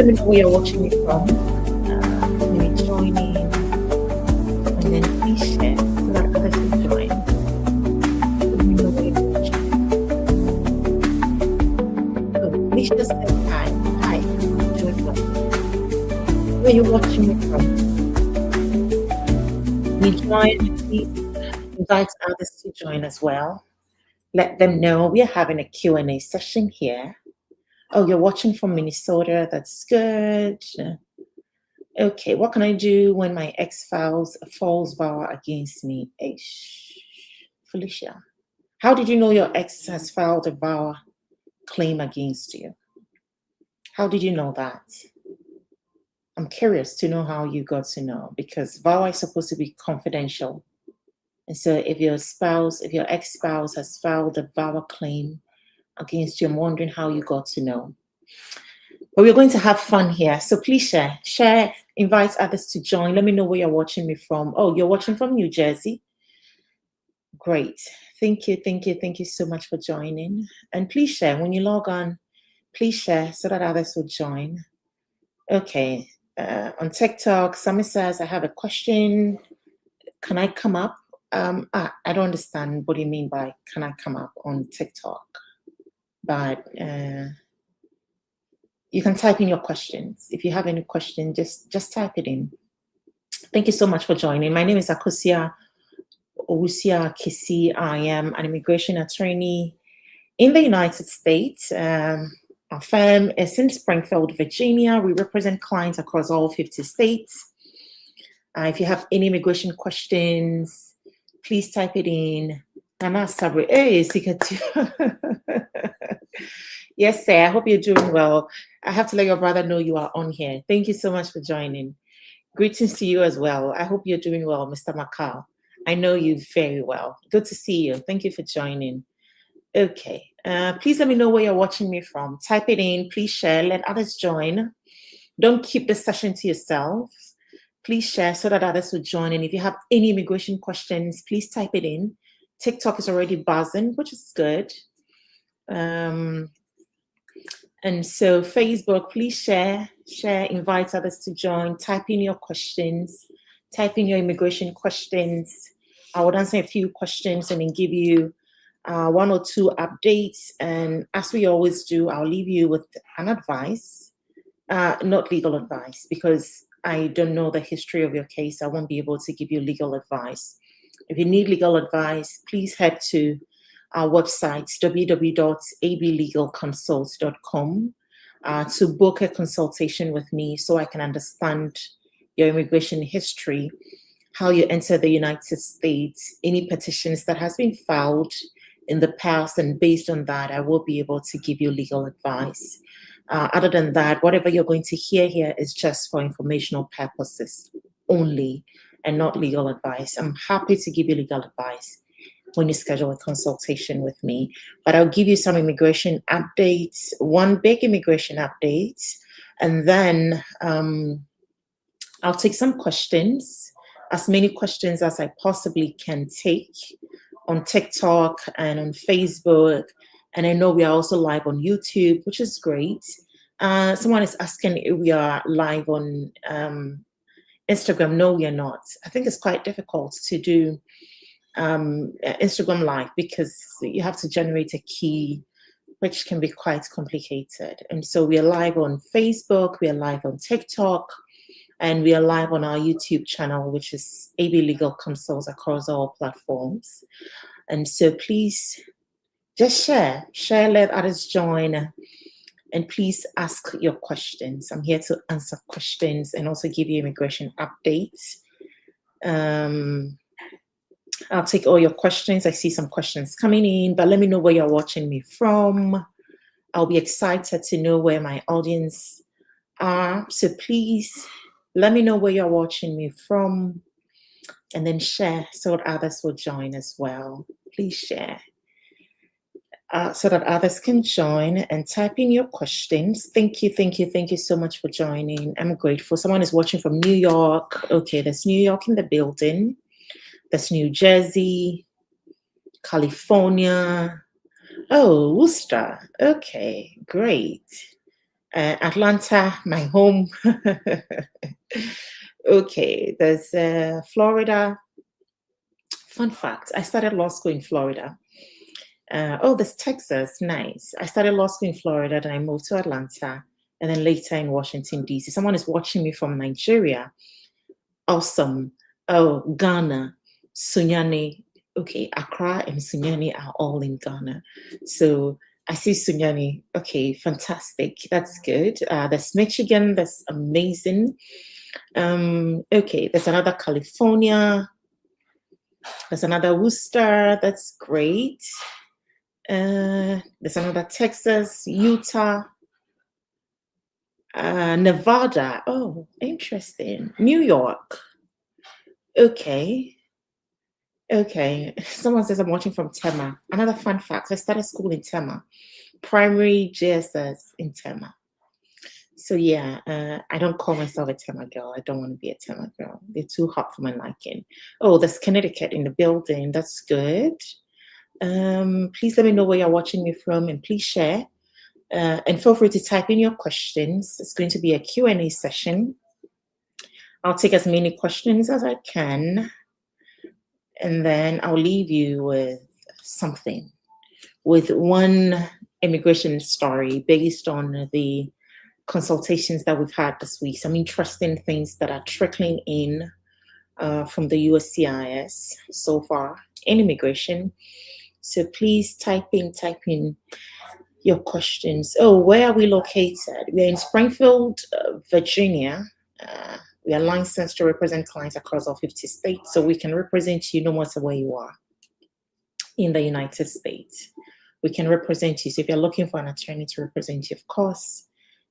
me know where you're watching me from. Let me join in, and then please share so that others can join. Let me know where you're watching. Oh, please just say hi. Hi. Doing well. Where you're watching me from. Let me join. Please invite others to join as well. Let them know we are having a Q&A session here. Oh, you're watching from Minnesota. That's good. Okay, what can I do when my ex files a false vow against me? Felicia, how did you know your ex has filed a vow claim against you? How did you know that? I'm curious to know how you got to know, because vow is supposed to be confidential. And so if your ex-spouse has filed a vow claim against you, I'm wondering how you got to know. But we're going to have fun here. So please share, invite others to join. Let me know where you're watching me from. Oh, you're watching from New Jersey. Great. Thank you so much for joining. And please share when you log on, please share so that others will join. Okay. On TikTok, Sammy says, I have a question. Can I come up? I don't understand what you mean by can I come up on TikTok, but you can type in your questions. If you have any question, just type it in. Thank you so much for joining. My name is Owusia Kisi. I am an immigration attorney in the United States. Our firm is in Springfield, Virginia. We represent clients across all 50 states. If you have any immigration questions, please type it in. Nana Sabri, hey, yes, sir. I hope you're doing well. I have to let your brother know you are on here. Thank you so much for joining. Greetings to you as well. I hope you're doing well, Mr. Makal. I know you very well. Good to see you. Thank you for joining. Okay. Please let me know where you're watching me from. Type it in. Please share. Let others join. Don't keep the session to yourself. Please share so that others will join. And if you have any immigration questions, please type it in. TikTok is already buzzing, which is good. And so Facebook, please share, invite others to join, type in your questions, type in your immigration questions. I will answer a few questions and then give you 1 or 2 updates. And as we always do, I'll leave you with an advice, not legal advice, because I don't know the history of your case. I won't be able to give you legal advice. If you need legal advice, please head to our website, www.ablegalconsult.com, to book a consultation with me so I can understand your immigration history, how you entered the United States, any petitions that has been filed in the past, and based on that, I will be able to give you legal advice. Other than that, whatever you're going to hear here is just for informational purposes only and not legal advice. I'm happy to give you legal advice when you schedule a consultation with me, but I'll give you some immigration updates, one big immigration update, and then I'll take some questions, as many questions as I possibly can take on TikTok and on Facebook. And I know we are also live on YouTube, which is great. Someone is asking if we are live on Instagram. No, we are not. I think it's quite difficult to do Instagram live because you have to generate a key, which can be quite complicated. And so we are live on Facebook, we are live on TikTok, and we are live on our YouTube channel, which is AB Legal Consult, across all platforms. And so please just share, let others join, and please ask your questions. I'm here to answer questions and also give you immigration updates. I'll take all your questions. I see some questions coming in, but let me know where you're watching me from. I'll be excited to know where my audience are. So please let me know where you're watching me from, and then share so that others will join as well. Please share so that others can join, and type in your questions. Thank you so much for joining. I'm grateful. Someone is watching from New York. Okay, there's New York in the building. There's New Jersey, California. Oh, Worcester. Okay, great. Atlanta, my home. Okay, there's Florida. Fun fact, I started law school in Florida. Oh, there's Texas. Nice. I started law school in Florida, then I moved to Atlanta, and then later in Washington, D.C. Someone is watching me from Nigeria. Awesome. Oh, Ghana, Sunyani. Okay, Accra and Sunyani are all in Ghana. So I see Sunyani. Okay, fantastic. That's good. There's Michigan. That's amazing. Okay, there's another California. There's another Worcester. That's great. There's another Texas, Utah, Nevada. Oh, interesting. New York. Okay. Okay. Someone says I'm watching from Tema. Another fun fact, I started school in Tema. Primary JSS in Tema. So yeah, I don't call myself a Tema girl. I don't want to be a Tema girl. They're too hot for my liking. Oh, there's Connecticut in the building. That's good. Please let me know where you're watching me from, and please share. And feel free to type in your questions. It's going to be a Q&A session. I'll take as many questions as I can, and then I'll leave you with something, with one immigration story based on the consultations that we've had this week. Some interesting things that are trickling in from the USCIS so far in immigration. So please type in your questions. Oh, where are we located? We're in Springfield, Virginia. We are licensed to represent clients across all 50 states, so we can represent you no matter where you are in the United States. We can represent you. So if you're looking for an attorney to represent you, of course,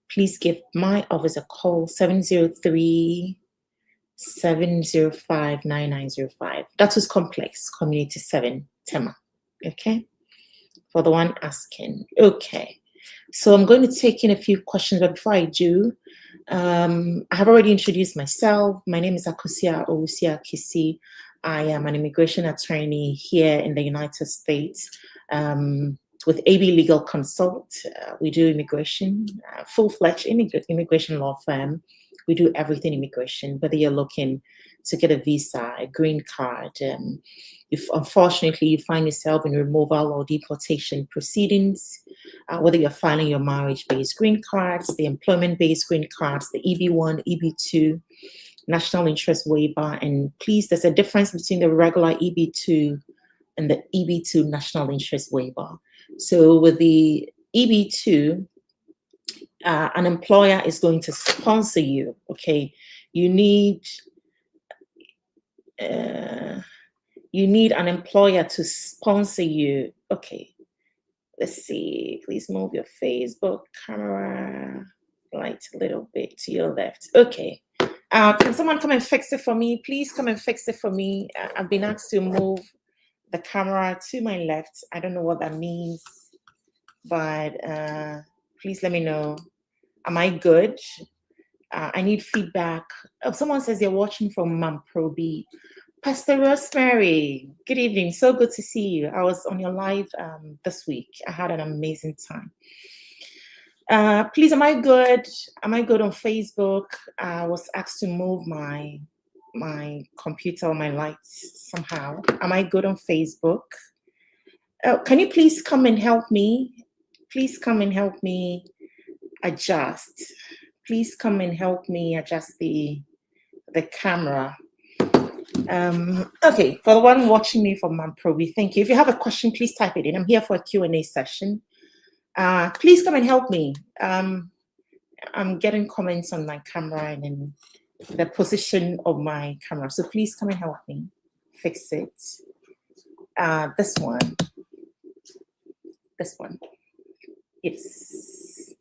please give my office a call, 703-705-9905. That was Complex Community 7, Tema. Okay? For the one asking. Okay. So I'm going to take in a few questions, but before I do, I have already introduced myself. My name is Akusia Owusia Kisi. I am an immigration attorney here in the United States with AB Legal Consult. We do immigration, full-fledged immigration law firm. We do everything immigration, whether you're looking to get a visa, a green card. If unfortunately you find yourself in removal or deportation proceedings, whether you're filing your marriage-based green cards, the employment-based green cards, the EB1, EB2, national interest waiver, and please, there's a difference between the regular EB2 and the EB2 national interest waiver. So with the EB2, an employer is going to sponsor you, okay? You need an employer to sponsor you. Okay, let's see. Please move your Facebook camera light a little bit to your left. Okay. Can someone come and fix it for me? Please come and fix it for me. I've been asked to move the camera to my left. I don't know what that means, but please let me know. Am I good? I need feedback. Oh, someone says they're watching from Mamprobi. Pastor Rosemary, good evening. So good to see you. I was on your live this week. I had an amazing time. Please, am I good? Am I good on Facebook? I was asked to move my computer or my lights somehow. Am I good on Facebook? Can you please come and help me? Please come and help me adjust. Please come and help me adjust the camera. Okay, for the one watching me from Mamprobi, thank you. If you have a question, please type it in. I'm here for a Q&A session. Please come and help me. I'm getting comments on my camera and in the position of my camera. So please come and help me fix it. This one. Yes.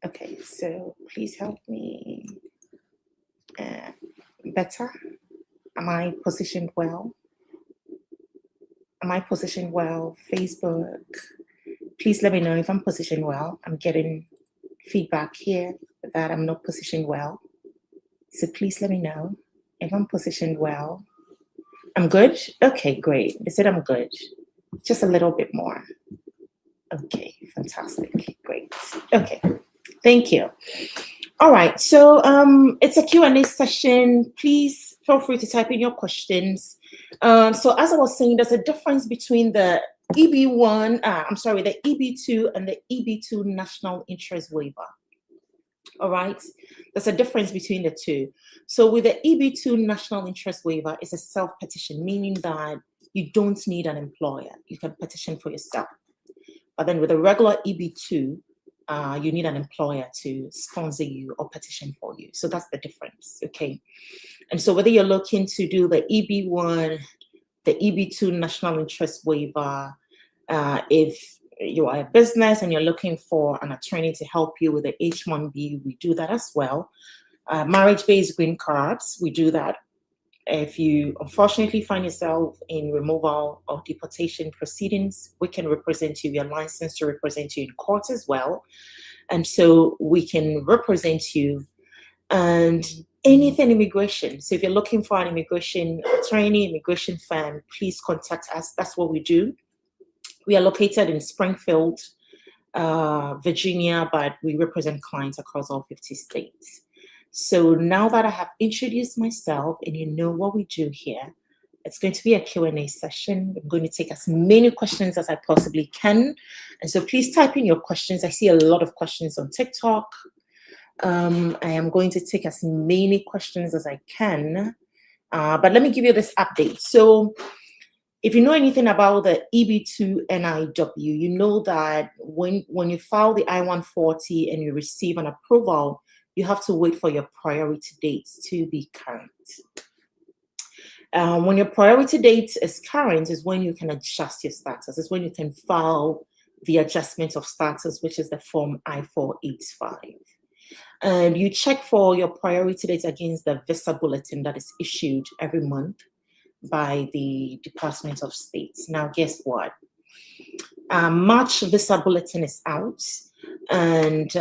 Okay, so please help me. Better? Am I positioned well? Am I positioned well? Facebook. Please let me know if I'm positioned well. I'm getting feedback here that I'm not positioned well. So please let me know if I'm positioned well. I'm good? Okay, great. They said I'm good. Just a little bit more. Okay, fantastic. Great. Okay. Thank you. All right, so it's a Q&A session. Please feel free to type in your questions. So as I was saying, there's a difference between the the EB2 and the EB2 national interest waiver. All right, there's a difference between the two. So with the EB2 national interest waiver, it's a self-petition, meaning that you don't need an employer. You can petition for yourself. But then with a regular EB2, you need an employer to sponsor you or petition for you. So that's the difference, okay? And so whether you're looking to do the EB1, the EB2 national interest waiver, if you are a business and you're looking for an attorney to help you with the H-1B, we do that as well. Marriage-based green cards, we do that. If you unfortunately find yourself in removal or deportation proceedings, we can represent you. We are licensed to represent you in court as well. And so we can represent you and anything immigration. So if you're looking for an immigration attorney, immigration firm, please contact us. That's what we do. We are located in Springfield, Virginia, but we represent clients across all 50 states. So now that I have introduced myself and you know what we do here, it's going to be a Q&A session. I'm going to take as many questions as I possibly can. And so please type in your questions. I see a lot of questions on TikTok. I am going to take as many questions as I can. But let me give you this update. So if you know anything about the EB2 NIW, you know that when you file the I-140 and you receive an approval, you have to wait for your priority dates to be current. When your priority date is current is when you can adjust your status. It's when you can file the adjustment of status, which is the form I-485. And you check for your priority date against the visa bulletin that is issued every month by the Department of State. Now, guess what? March visa bulletin is out, and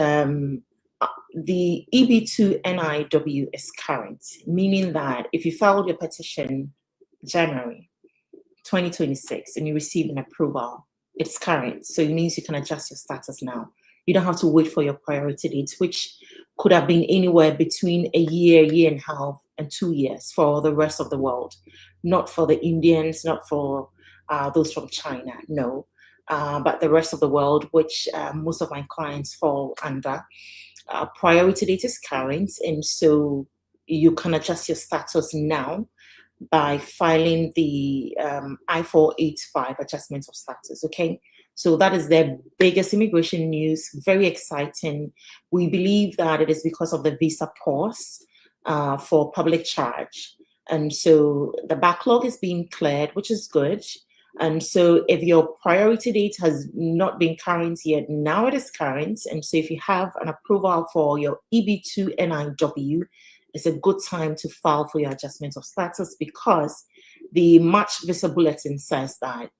the EB2 NIW is current, meaning that if you filed your petition January 2026 and you receive an approval, it's current. So it means you can adjust your status now. You don't have to wait for your priority dates, which could have been anywhere between a year and a half, and 2 years for the rest of the world. Not for the Indians, not for those from China, no. But the rest of the world, which most of my clients fall under. Priority date is current, and so you can adjust your status now by filing the I-485 adjustment of status, okay? So that is the biggest immigration news, very exciting. We believe that it is because of the visa pause for public charge. And so the backlog is being cleared, which is good. And so if your priority date has not been current yet, now it is current. And so if you have an approval for your EB2 NIW, it's a good time to file for your adjustment of status, because the March visa bulletin says that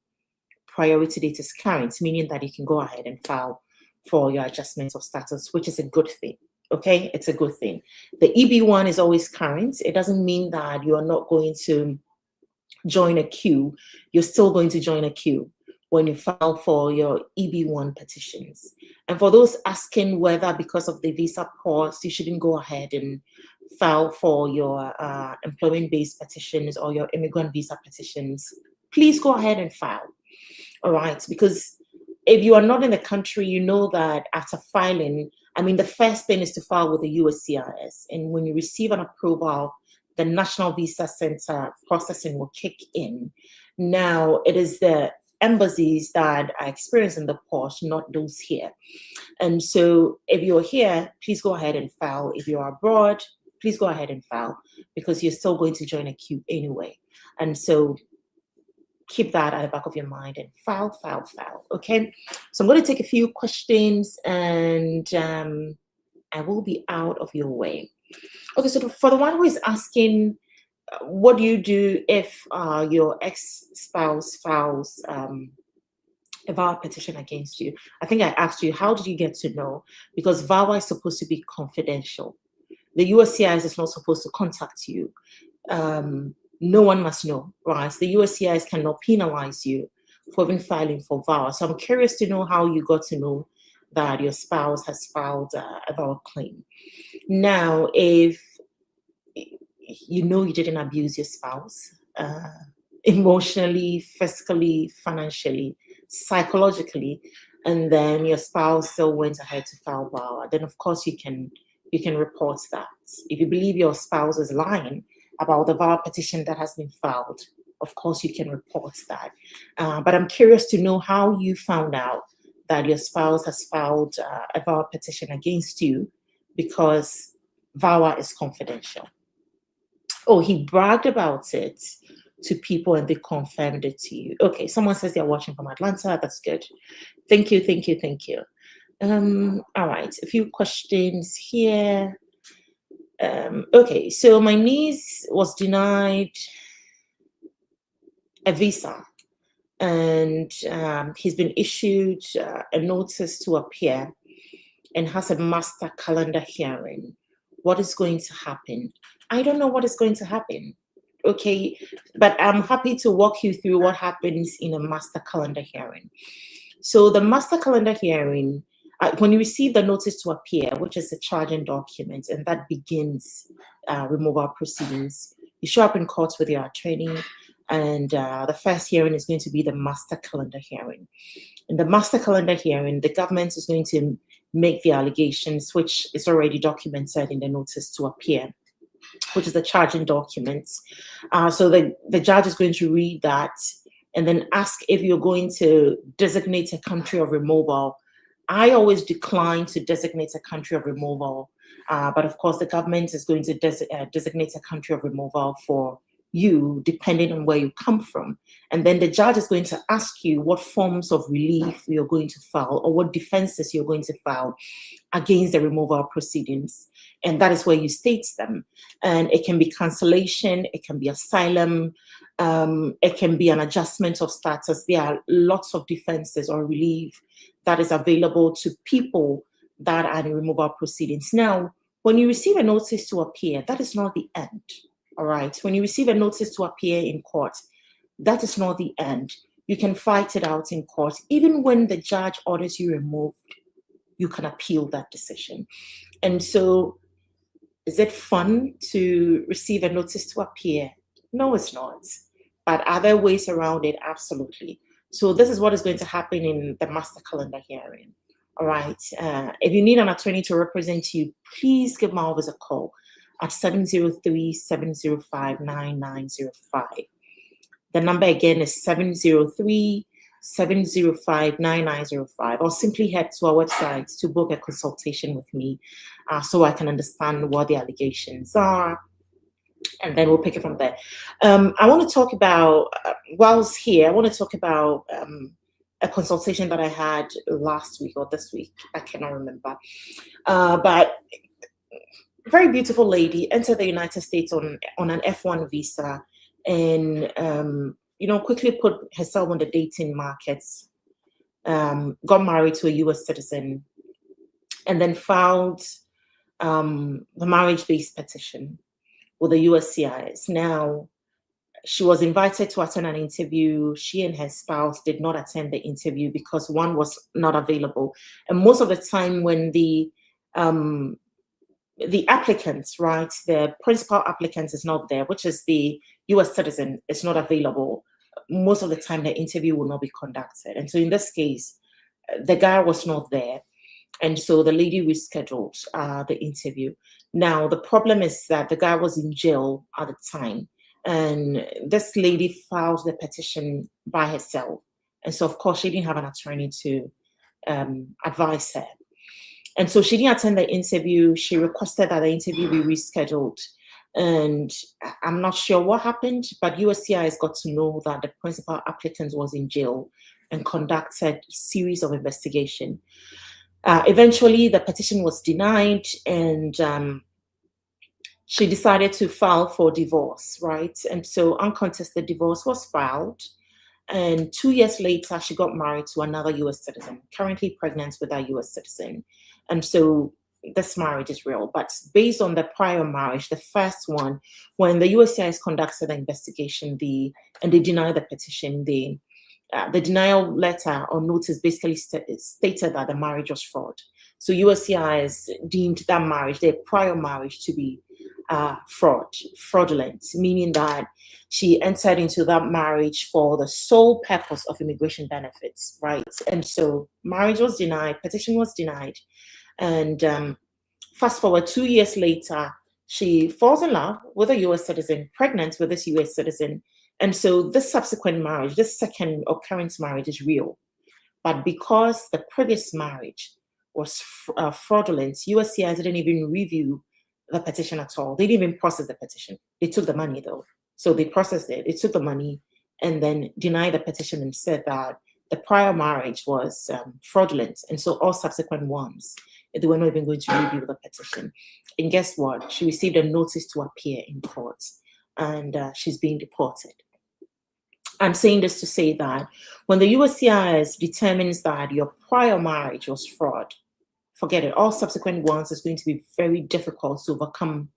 priority date is current, meaning that you can go ahead and file for your adjustment of status, which is a good thing. Okay, it's a good thing. The EB1 is always current. It doesn't mean that you are not going to join a queue. You're still going to join a queue when you file for your EB1 petitions. And for those asking whether because of the visa pause, you shouldn't go ahead and file for your employment-based petitions or your immigrant visa petitions, please go ahead and file. All right, because if you are not in the country, you know that after filing, I mean, the first thing is to file with the USCIS. And when you receive an approval, the National Visa Center processing will kick in. Now, it is the embassies that are experiencing the pause, not those here. And so if you're here, please go ahead and file. If you're abroad, please go ahead and file, because you're still going to join a queue anyway. And so keep that at the back of your mind and file, okay? So I'm going to take a few questions and I will be out of your way. Okay, so for the one who is asking, what do you do if your ex-spouse files a VAWA petition against you? I think I asked you, how did you get to know? Because VAWA is supposed to be confidential. The USCIS is not supposed to contact you. No one must know, right? The USCIS cannot penalize you for even filing for VAWA. So I'm curious to know how you got to know that your spouse has filed a VAWA claim. Now, if you know you didn't abuse your spouse emotionally, physically, financially, psychologically, and then your spouse still went ahead to file VAWA, then of course you can report that. If you believe your spouse is lying about the VAWA petition that has been filed, of course you can report that. But I'm curious to know how you found out that your spouse has filed a VAWA petition against you, because VAWA is confidential. Oh, he bragged about it to people and they confirmed it to you. Okay, someone says they're watching from Atlanta. That's good. Thank you, thank you, thank you. All right, a few questions here. Okay, so my niece was denied a visa, and he's been issued a notice to appear and has a master calendar hearing. What is going to happen? I don't know what is going to happen. Okay, but I'm happy to walk you through what happens in a master calendar hearing. So the master calendar hearing, when you receive the notice to appear, which is a charging document, and that begins removal proceedings, you show up in court with your attorney, and the first hearing is going to be the master calendar hearing. In the master calendar hearing, the government is going to make the allegations, which is already documented in the notice to appear, which is the charging documents. So the judge is going to read that and then ask if you're going to designate a country of removal. I always decline to designate a country of removal, but of course the government is going to designate a country of removal for you, depending on where you come from. And then the judge is going to ask you what forms of relief you're going to file or what defenses you're going to file against the removal proceedings. And that is where you state them. And it can be cancellation, it can be asylum, it can be an adjustment of status. There are lots of defenses or relief that is available to people that are in removal proceedings. Now, when you receive a notice to appear, that is not the end. All right. When you receive a notice to appear in court, that is not the end. You can fight it out in court. Even when the judge orders you removed, you can appeal that decision. And so, is it fun to receive a notice to appear? No, it's not. But are there ways around it? Absolutely. So this is what is going to happen in the master calendar hearing. All right. If you need an attorney to represent you, please give my office a call at 703-705-9905. The number again is 703-705-9905, or simply head to our website to book a consultation with me so I can understand what the allegations are, and then we'll pick it from there. I want to talk about, whilst here, I want to talk about a consultation that I had last week or this week. I cannot remember. But very beautiful lady entered the United States on an F1 visa, and quickly put herself on the dating markets, got married to a US citizen, and then filed the marriage-based petition with the USCIS. Now, she was invited to attend an interview. She and her spouse did not attend the interview because one was not available. And most of the time when the applicants, right, the principal applicant is not there, which is the US citizen, is not available, most of the time the interview will not be conducted. And so in this case, the guy was not there. And so the lady rescheduled the interview. Now, the problem is that the guy was in jail at the time. And this lady filed the petition by herself. And so, of course, she didn't have an attorney to advise her. And so she didn't attend the interview. She requested that the interview be rescheduled. And I'm not sure what happened, but USCIS got to know that the principal applicant was in jail and conducted a series of investigation. Eventually, the petition was denied, and she decided to file for divorce, right? And so uncontested divorce was filed. And 2 years later, she got married to another US citizen, currently pregnant with a US citizen. And so this marriage is real. But based on the prior marriage, the first one, when the USCIS conducted the investigation, and they denied the petition, they the denial letter or notice basically stated that the marriage was fraud. So USCIS deemed that marriage, their prior marriage, to be fraudulent, meaning that she entered into that marriage for the sole purpose of immigration benefits, right? And so marriage was denied, petition was denied, and fast forward 2 years later, she falls in love with a US citizen, pregnant with this US citizen. And so this subsequent marriage, this second occurrence marriage is real. But because the previous marriage was fraudulent, USCIS didn't even review the petition at all. They didn't even process the petition. They took the money though. So they processed it, they took the money and then denied the petition and said that the prior marriage was fraudulent. And so all subsequent ones, they were not even going to review the petition. And guess what? She received a notice to appear in court and she's being deported. I'm saying this to say that when the USCIS determines that your prior marriage was fraud, forget it. All subsequent ones is going to be very difficult to overcome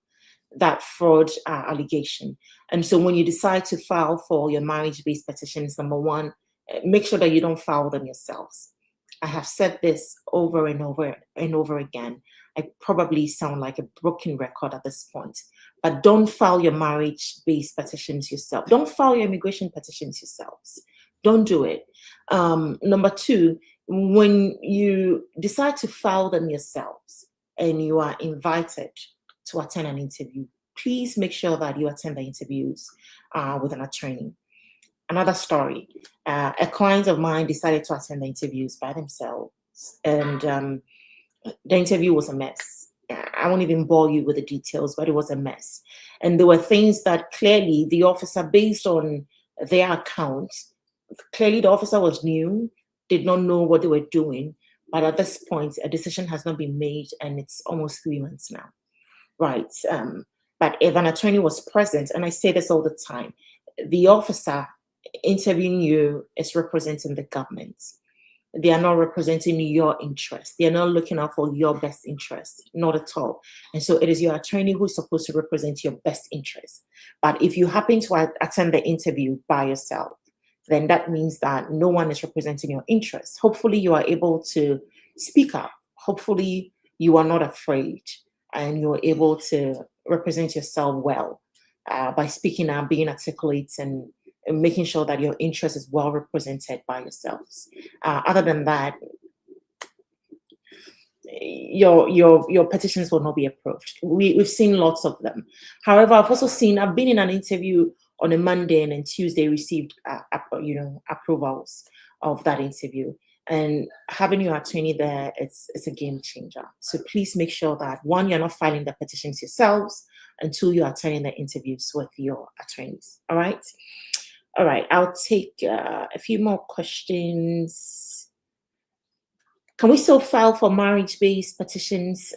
that fraud allegation. And so when you decide to file for your marriage-based petitions, number one, make sure that you don't file them yourselves. I have said this over and over and over again. I probably sound like a broken record at this point, but don't file your marriage-based petitions yourself. Don't file your immigration petitions yourselves. Don't do it. Number two, when you decide to file them yourselves and you are invited to attend an interview, please make sure that you attend the interviews with an attorney. Another story, a client of mine decided to attend the interviews by themselves, and the interview was a mess. I won't even bore you with the details, but it was a mess. And there were things that clearly the officer, based on their account, clearly the officer was new, did not know what they were doing. But at this point, a decision has not been made, and it's almost 3 months now. Right. But if an attorney was present, and I say this all the time, the officer interviewing you is representing the government. They are not representing your interest. They are not looking out for your best interest, not at all. And so it is your attorney who is supposed to represent your best interest. But if you happen to attend the interview by yourself, then that means that no one is representing your interest. Hopefully you are able to speak up. Hopefully you are not afraid and you're able to represent yourself well by speaking up, being articulate, and making sure that your interest is well represented by yourselves. Other than that, your petitions will not be approved. We've seen lots of them. However, I've been in an interview on a Monday and then Tuesday received approvals of that interview. And having your attorney there, it's a game changer. So please make sure that, one, you're not filing the petitions yourselves, and two, you're attending the interviews with your attorneys. All right. All right, I'll take a few more questions. Can we still file for marriage-based petitions?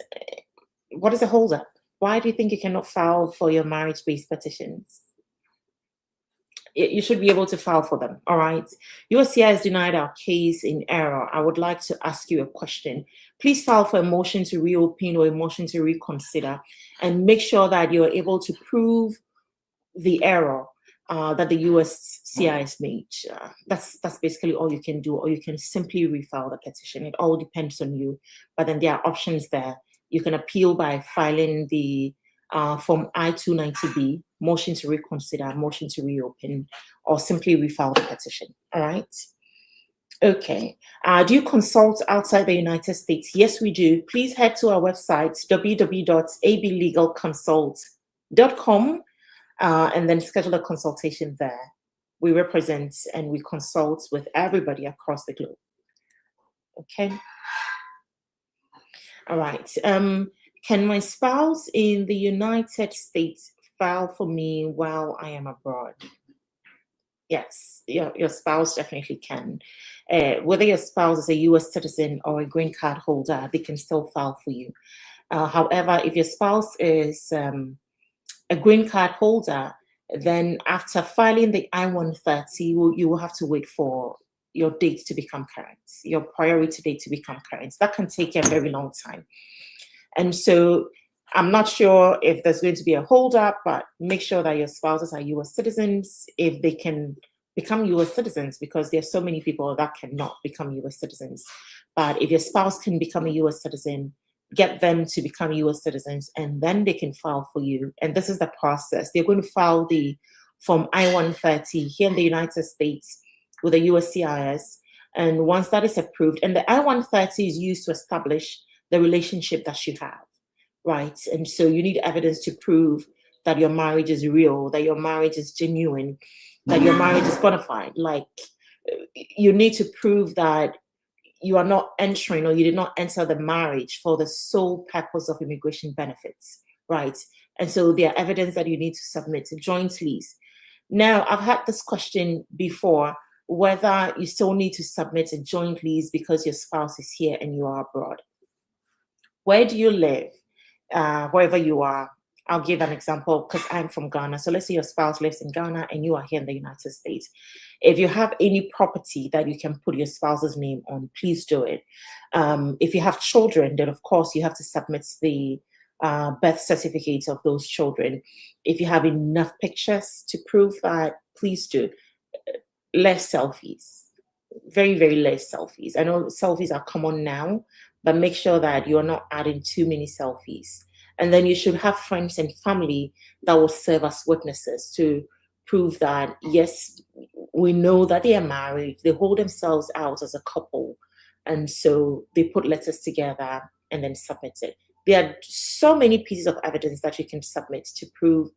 What is the holdup? Why do you think you cannot file for your marriage-based petitions? You should be able to file for them, all right? USCIS has denied our case in error. I would like to ask you a question. Please file for a motion to reopen or a motion to reconsider, and make sure that you're able to prove the error that the USCIS made. That's basically all you can do, or you can simply refile the petition. It all depends on you. But then there are options there. You can appeal by filing the Form I-290B, motion to reconsider, motion to reopen, or simply refile the petition. All right. Okay. Do you consult outside the United States? Yes, we do. Please head to our website, www.ablegalconsult.com. And then schedule a consultation there. We represent and we consult with everybody across the globe. Okay. All right. Can my spouse in the United States file for me while I am abroad? Yes, your spouse definitely can. Whether your spouse is a US citizen or a green card holder, they can still file for you. However, if your spouse is a green card holder, then after filing the I-130, you will have to wait for your date to become current, your priority date to become current. That can take a very long time. And so I'm not sure if there's going to be a holdup, but make sure that your spouses are US citizens. If they can become US citizens, because there's so many people that cannot become US citizens. But if your spouse can become a US citizen, get them to become US citizens, and then they can file for you. And this is the process. They're going to file the Form I-130 here in the United States with the USCIS. And once that is approved, and the I-130 is used to establish the relationship that you have, right? And so you need evidence to prove that your marriage is real, that your marriage is genuine, that your marriage is bona fide. Like, you need to prove that you are not entering, or you did not enter the marriage for the sole purpose of immigration benefits, right? And so there are evidence that you need to submit jointly. Now, I've had this question before, whether you still need to submit a joint lease because your spouse is here and you are abroad. Where do you live? Wherever you are. I'll give an example because I'm from Ghana. So let's say your spouse lives in Ghana and you are here in the United States. If you have any property that you can put your spouse's name on, please do it. If you have children, then of course you have to submit the birth certificates of those children. If you have enough pictures to prove that, please do. Less selfies. Very, very less selfies. I know selfies are common now, but make sure that you're not adding too many selfies. And then you should have friends and family that will serve as witnesses to prove that, yes, we know that they are married, they hold themselves out as a couple. And so they put letters together and then submit it. There are so many pieces of evidence that you can submit to prove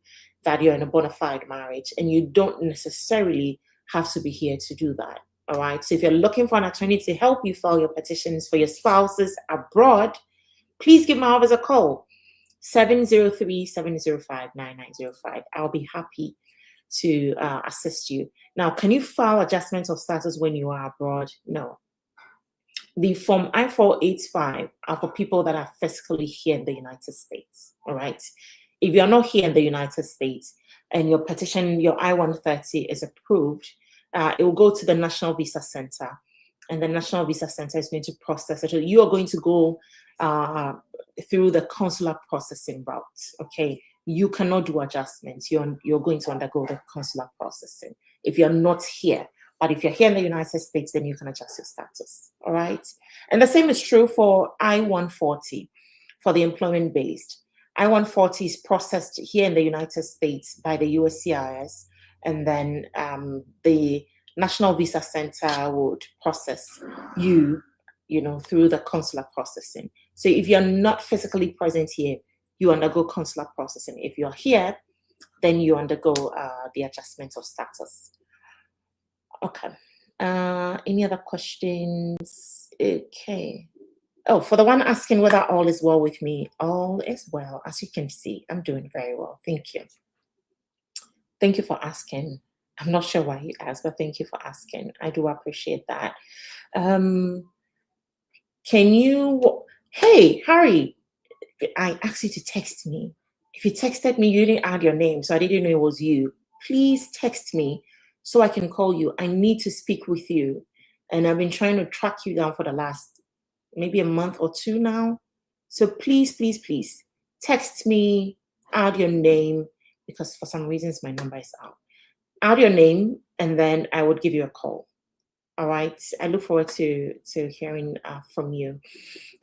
that you're in a bona fide marriage, and you don't necessarily have to be here to do that. All right. So if you're looking for an attorney to help you file your petitions for your spouses abroad, please give my office a call. 703-705-9905. I'll be happy to assist you. Now, can you file adjustments of status when you are abroad? No. The Form I-485 are for people that are physically here in the United States. All right. If you're not here in the United States and your petition, your I-130 is approved, it will go to the National Visa Center, and the National Visa Center is going to process it. So you are going to go through the consular processing route. Okay, you cannot do adjustments. You're going to undergo the consular processing if you're not here. But if you're here in the United States, then you can adjust your status. All right, and the same is true for I-140 for the employment based. I-140 is processed here in the United States by the USCIS, and then the National Visa Center would process you through the consular processing. So if you're not physically present here, you undergo consular processing. If you're here, then you undergo the adjustment of status. Okay. Any other questions? Okay. Oh, for the one asking whether all is well with me, all is well. As you can see, I'm doing very well. Thank you. Thank you for asking. I'm not sure why you asked, but thank you for asking. I do appreciate that. Hey, Harry, I asked you to text me. If you texted me, you didn't add your name, so I didn't know it was you. Please text me so I can call you. I need to speak with you. And I've been trying to track you down for the last maybe a month or two now. So please, please, please text me, add your name, because for some reasons my number is out. Add your name, and then I would give you a call. All right. I look forward to hearing from you.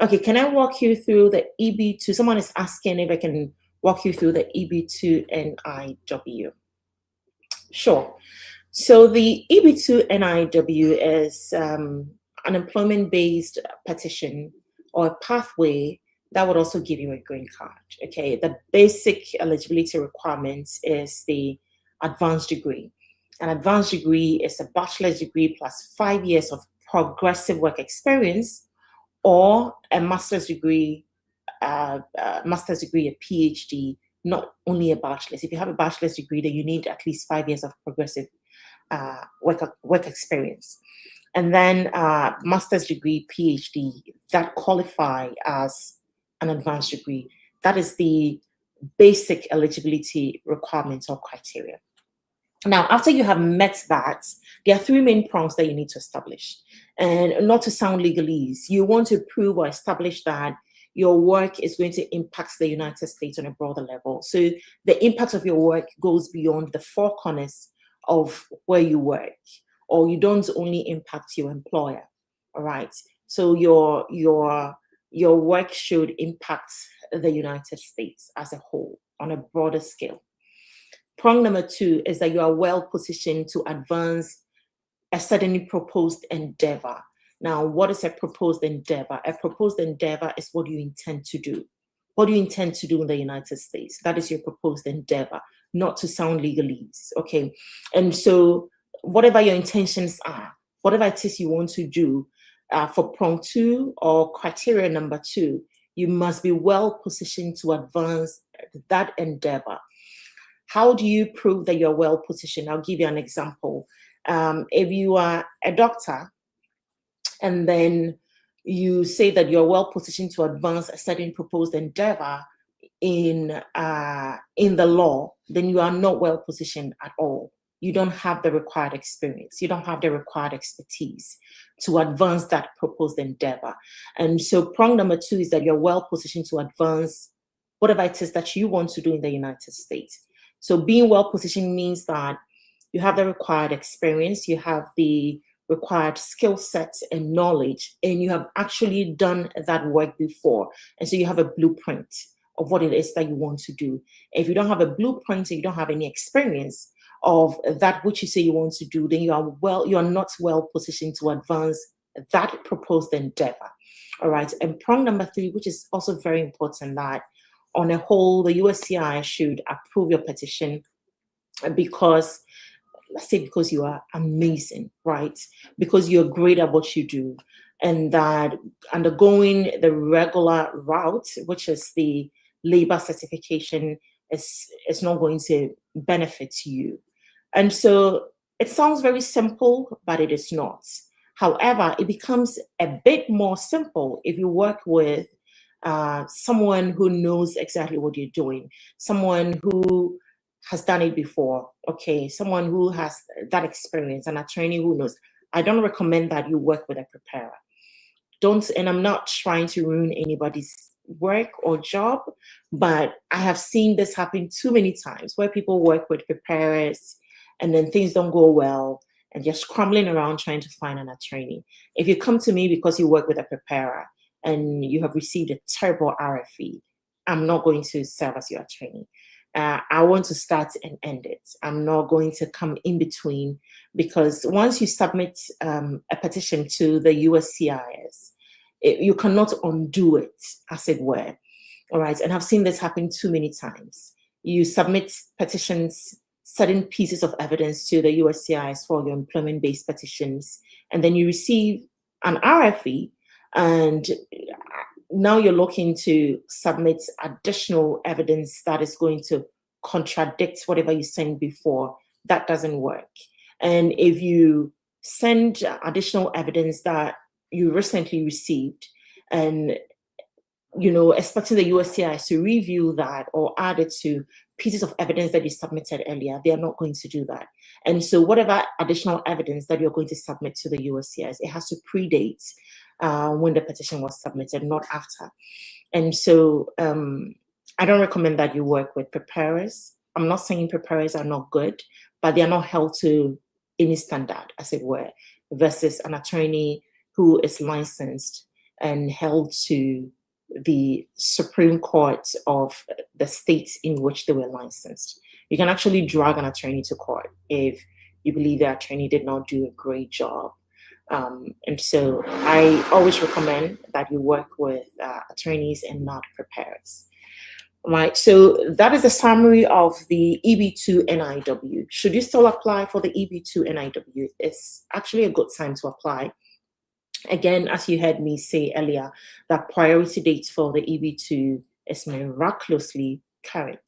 Okay. Can I walk you through the EB2? Someone is asking if I can walk you through the EB2 NIW. Sure. So the EB2 NIW is an employment-based petition or a pathway that would also give you a green card. Okay. The basic eligibility requirements is the advanced degree. An advanced degree is a bachelor's degree plus 5 years of progressive work experience, or a master's degree, a PhD, not only a bachelor's. If you have a bachelor's degree, then you need at least 5 years of progressive work experience. And then master's degree, PhD, that qualify as an advanced degree. That is the basic eligibility requirements or criteria. Now, after you have met that, there are three main prongs that you need to establish. And not to sound legalese, you want to prove or establish that your work is going to impact the United States on a broader level. So the impact of your work goes beyond the four corners of where you work, or you don't only impact your employer. All right. So your work should impact the United States as a whole on a broader scale. Prong number 2 is that you are well positioned to advance a suddenly proposed endeavor. Now, what is a proposed endeavor? A proposed endeavor is what you intend to do. What do you intend to do in the United States? That is your proposed endeavor, not to sound legalese, okay? And so whatever your intentions are, whatever it is you want to do, for prong 2 or criteria number 2, you must be well positioned to advance that endeavor. How do you prove that you're well positioned? I'll give you an example. If you are a doctor and then you say that you're well positioned to advance a certain proposed endeavor in the law, then you are not well positioned at all. You don't have the required experience. You don't have the required expertise to advance that proposed endeavor. And so prong number 2 is that you're well positioned to advance whatever it is that you want to do in the United States. So being well positioned means that you have the required experience, you have the required skill sets and knowledge, and you have actually done that work before. And so you have a blueprint of what it is that you want to do. If you don't have a blueprint and you don't have any experience of that which you say you want to do, then you are not well positioned to advance that proposed endeavor. All right. And prong number 3, which is also very important, that on a whole, the USCI should approve your petition because, let's say, because you are amazing, right? Because you're great at what you do, and that undergoing the regular route, which is the labor certification, is not going to benefit you. And so it sounds very simple, but it is not. However, it becomes a bit more simple if you work with someone who knows exactly what you're doing, someone who has done it before, okay, someone who has that experience, an attorney who knows. I don't recommend that you work with a preparer. And I'm not trying to ruin anybody's work or job, but I have seen this happen too many times where people work with preparers and then things don't go well and you're scrambling around trying to find an attorney. If you come to me because you work with a preparer and you have received a terrible RFE, I'm not going to serve as your attorney. I want to start and end it. I'm not going to come in between, because once you submit a petition to the USCIS, you cannot undo it, as it were. All right. And I've seen this happen too many times. You submit petitions, certain pieces of evidence to the USCIS for your employment-based petitions, and then you receive an RFE, and now you're looking to submit additional evidence that is going to contradict whatever you sent before. That doesn't work. And if you send additional evidence that you recently received and expecting the USCIS to review that or add it to pieces of evidence that you submitted earlier, they are not going to do that. And so whatever additional evidence that you're going to submit to the USCIS, it has to predate when the petition was submitted, not after. And so I don't recommend that you work with preparers. I'm not saying preparers are not good, but they are not held to any standard, as it were, versus an attorney who is licensed and held to the Supreme Court of the states in which they were licensed. You can actually drag an attorney to court if you believe the attorney did not do a great job. And so I always recommend that you work with attorneys and not preparers. Right, so that is a summary of the EB2 NIW. Should you still apply for the EB2 NIW? It's actually a good time to apply. Again, as you heard me say earlier, that priority date for the EB2 is miraculously current.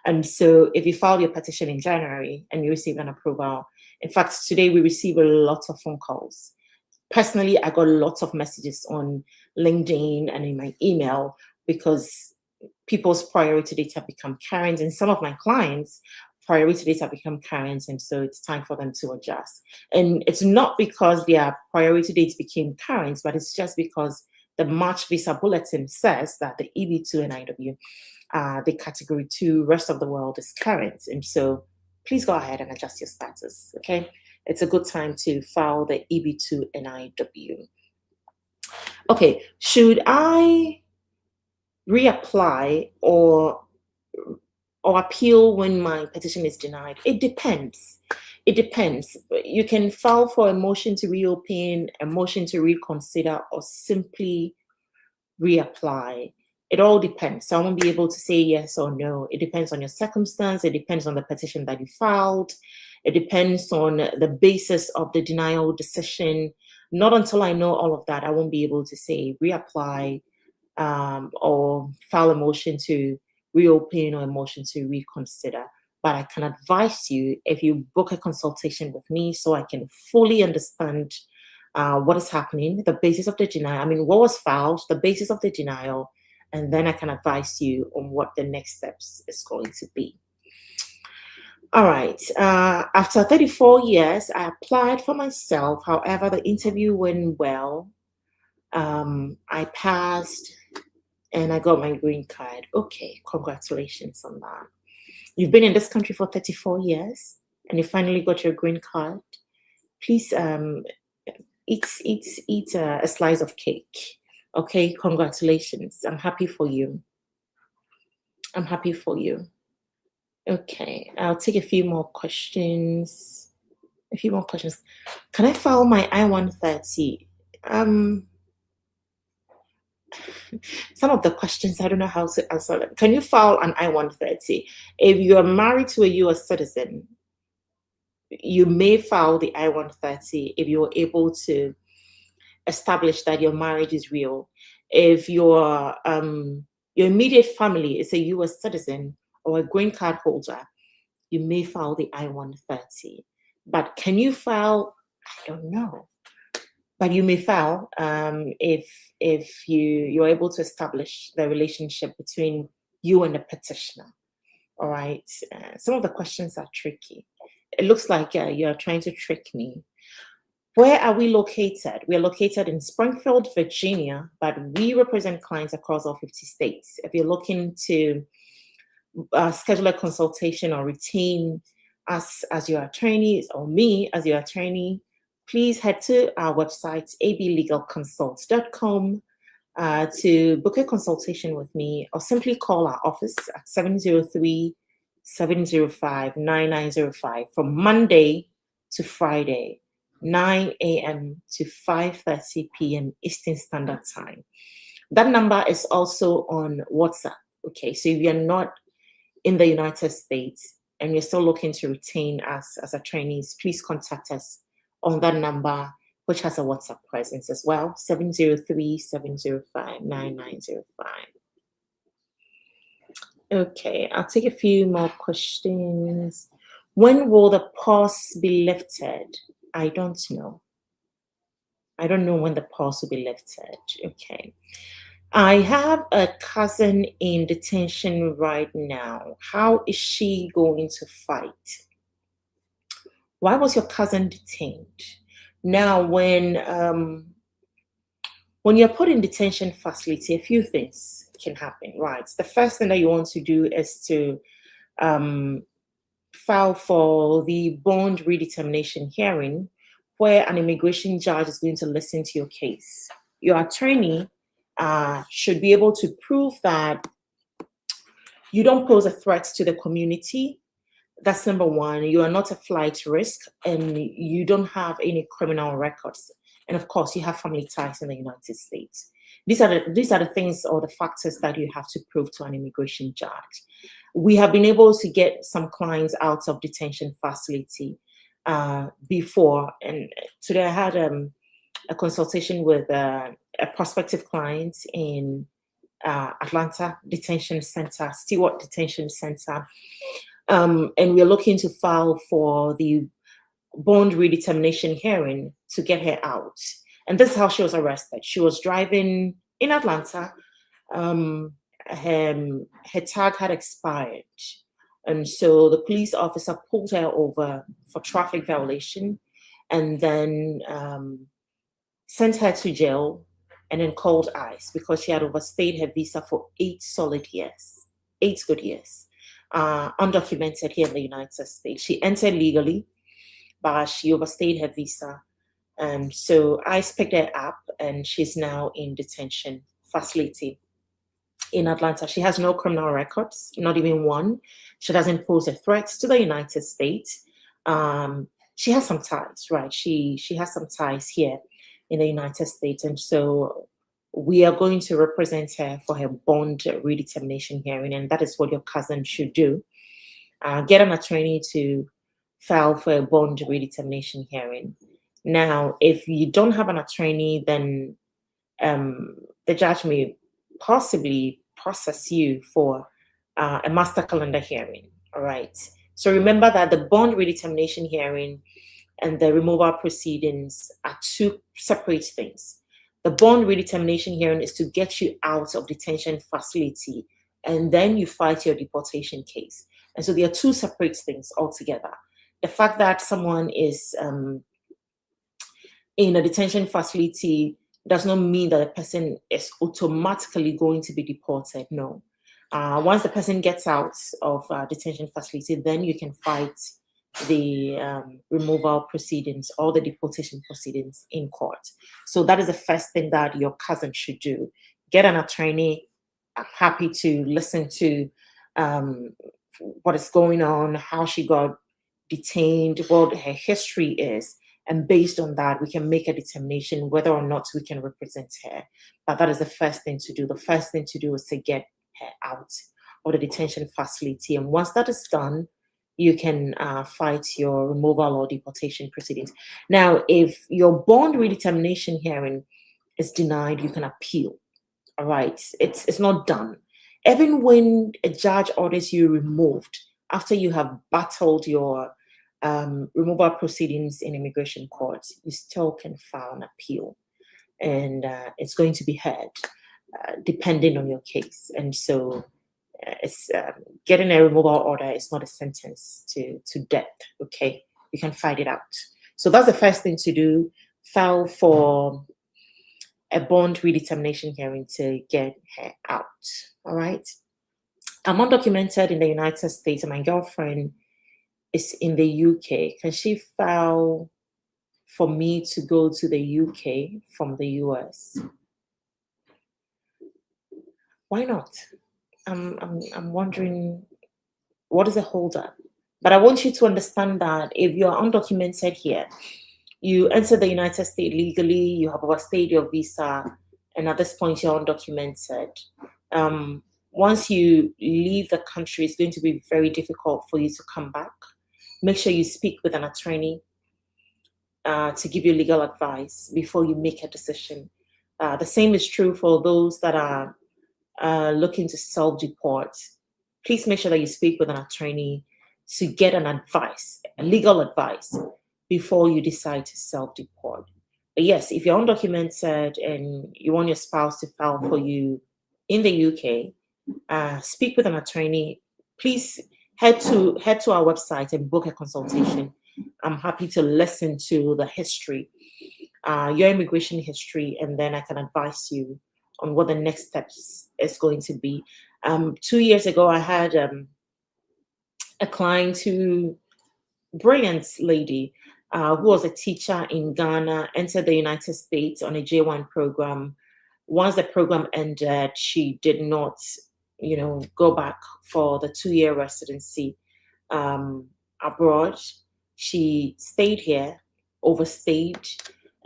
And so if you filed your petition in January and you receive an approval, in fact, today we receive a lot of phone calls. Personally, I got lots of messages on LinkedIn and in my email because people's priority dates have become current, and some of my clients' priority dates have become current, and so it's time for them to adjust. And it's not because their priority dates became current, but it's just because the March visa bulletin says that the EB2 NIW, the category 2 rest of the world, is current. And so please go ahead and adjust your status. Okay, it's a good time to file the EB2 NIW. Okay, should I reapply or appeal when my petition is denied? It depends. It depends. You can file for a motion to reopen, a motion to reconsider, or simply reapply. It all depends. So I won't be able to say yes or no. It depends on your circumstance. It depends on the petition that you filed. It depends on the basis of the denial decision. Not until I know all of that, I won't be able to say reapply or file a motion to reopen or a motion to reconsider. But I can advise you, if you book a consultation with me, so I can fully understand what is happening, the basis of the denial. I mean, what was filed, the basis of the denial, and then I can advise you on what the next steps is going to be. All right. After 34 years, I applied for myself. However, the interview went well. I passed and I got my green card. Okay, congratulations on that. You've been in this country for 34 years and you finally got your green card. Please eat a slice of cake. Okay, congratulations. I'm happy for you. I'm happy for you. Okay, I'll take a few more questions. Can I file my I-130? Some of the questions, I don't know how to answer them. Can you file an I-130? If you are married to a US citizen, you may file the I-130 if you're able to establish that your marriage is real. If your immediate family is a US citizen or a green card holder, you may file the I-130. But can you file? I don't know. But you may file if you're able to establish the relationship between you and the petitioner. All right. Some of the questions are tricky. It looks like you're trying to trick me. Where are we located? We are located in Springfield, Virginia, but we represent clients across all 50 states. If you're looking to schedule a consultation or retain us as your attorney or me as your attorney, please head to our website, ablegalconsult.com, to book a consultation with me, or simply call our office at 703-705-9905 from Monday to Friday, 9 a.m. to 5:30 p.m. Eastern Standard Time. That number is also on WhatsApp. Okay, so if you're not in the United States and you're still looking to retain us as attorneys, please contact us on that number, which has a WhatsApp presence as well, 703-705-9905. Okay, I'll take a few more questions. When will the pause be lifted? I don't know. I don't know when the pause will be lifted. Okay. I have a cousin in detention right now. How is she going to fight? Why was your cousin detained? Now, when you're put in detention facility, a few things can happen, right? The first thing that you want to do is to file for the bond redetermination hearing, where an immigration judge is going to listen to your case. Your attorney should be able to prove that you don't pose a threat to the community. That's number one. You are not a flight risk and you don't have any criminal records. And of course, you have family ties in the United States. These are the things or the factors that you have to prove to an immigration judge. We have been able to get some clients out of detention facility before. And today I had a consultation with a prospective client in Atlanta Detention Center, Stewart Detention Center. And we're looking to file for the bond redetermination hearing to get her out. And this is how she was arrested. She was driving in Atlanta. Her tag had expired. And so the police officer pulled her over for traffic violation and then sent her to jail and then called ICE because she had overstayed her visa for 8 solid years, 8 good years. undocumented here in the United States. She entered legally, but she overstayed her visa. And so I picked her up, and she's now in detention facility in Atlanta. She has no criminal records, not even one. She doesn't pose a threat to the United States. She has some ties, right? She has some ties here in the United States, and so we are going to represent her for her bond redetermination hearing, and that is what your cousin should do. Get an attorney to file for a bond redetermination hearing. Now, if you don't have an attorney, then the judge may possibly process you for a master calendar hearing. All right. So remember that the bond redetermination hearing and the removal proceedings are two separate things. The bond redetermination hearing is to get you out of detention facility, and then you fight your deportation case. And so they are two separate things altogether. The fact that someone is in a detention facility does not mean that the person is automatically going to be deported. No. Once the person gets out of detention facility, then you can fight the removal proceedings or the deportation proceedings in court. So that is the first thing that your cousin should do. Get an attorney. I'm happy to listen to what is going on, how she got detained, what her history is. And based on that, we can make a determination whether or not we can represent her. But that is the first thing to do. The first thing to do is to get her out of the detention facility. And once that is done, you can fight your removal or deportation proceedings. Now, if your bond redetermination hearing is denied, you can appeal. All right, it's not done. Even when a judge orders you removed after you have battled your removal proceedings in immigration courts, you still can file an appeal, and it's going to be heard depending on your case. And so it's getting a removal order is not a sentence to death. Okay, you can fight it out. So that's the first thing to do. File for a bond redetermination hearing to get her out. All right. I'm undocumented in the United States, and my girlfriend is in the UK. Can she file for me to go to the UK from the US? Why not? I'm wondering what is the holdup. But I want you to understand that if you're undocumented here, you enter the United States legally, you have overstayed your visa, and at this point you're undocumented. Once you leave the country, it's going to be very difficult for you to come back. Make sure you speak with an attorney to give you legal advice before you make a decision. The same is true for those that are looking to self-deport. Please make sure that you speak with an attorney to get an advice, a legal advice, before you decide to self-deport. But yes, if you're undocumented and you want your spouse to file for you in the UK, speak with an attorney. Please head to our website and book a consultation. I'm happy to listen to the history, your immigration history, and then I can advise you on what the next steps is going to be. 2 years ago, I had a client brilliant lady who was a teacher in Ghana, entered the United States on a J1 program. Once the program ended, she did not, go back for the 2-year residency abroad. She stayed here, overstayed,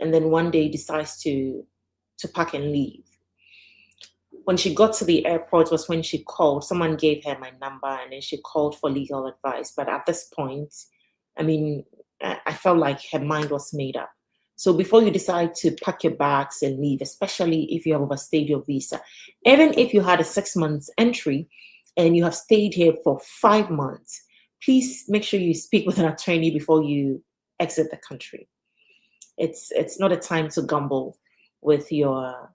and then one day decides to pack and leave. When she got to the airport was when she called. Someone gave her my number, and then she called for legal advice. But at this point, I felt like her mind was made up. So before you decide to pack your bags and leave, especially if you have overstayed your visa, even if you had a 6 months entry and you have stayed here for 5 months, please make sure you speak with an attorney before you exit the country. It's not a time to gamble with your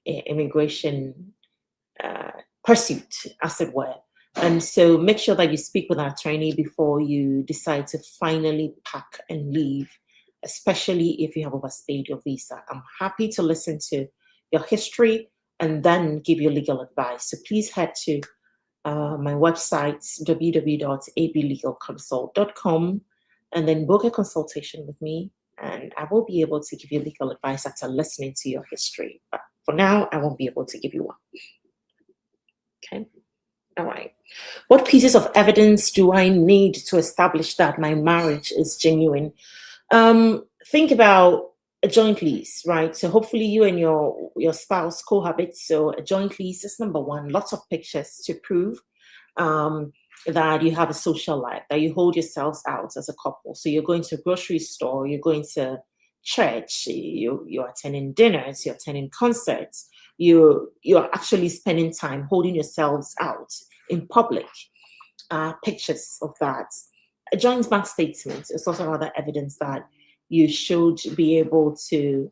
immigration pursuit, as it were. And so make sure that you speak with an attorney before you decide to finally pack and leave, especially if you have overstayed your visa. I'm happy to listen to your history and then give you legal advice. So please head to my website, www.ablegalconsult.com, and then book a consultation with me. And I will be able to give you legal advice after listening to your history. But for now, I won't be able to give you one. Okay. All right. What pieces of evidence do I need to establish that my marriage is genuine? Think about a joint lease, right? So hopefully you and your spouse cohabit. So a joint lease is number one. Lots of pictures to prove um, that you have a social life, that you hold yourselves out as a couple. So you're going to a grocery store, you're going to church, you're attending dinners, you're attending concerts, you're actually spending time holding yourselves out in public. Pictures of that. A joint bank statement is also another evidence that you should be able to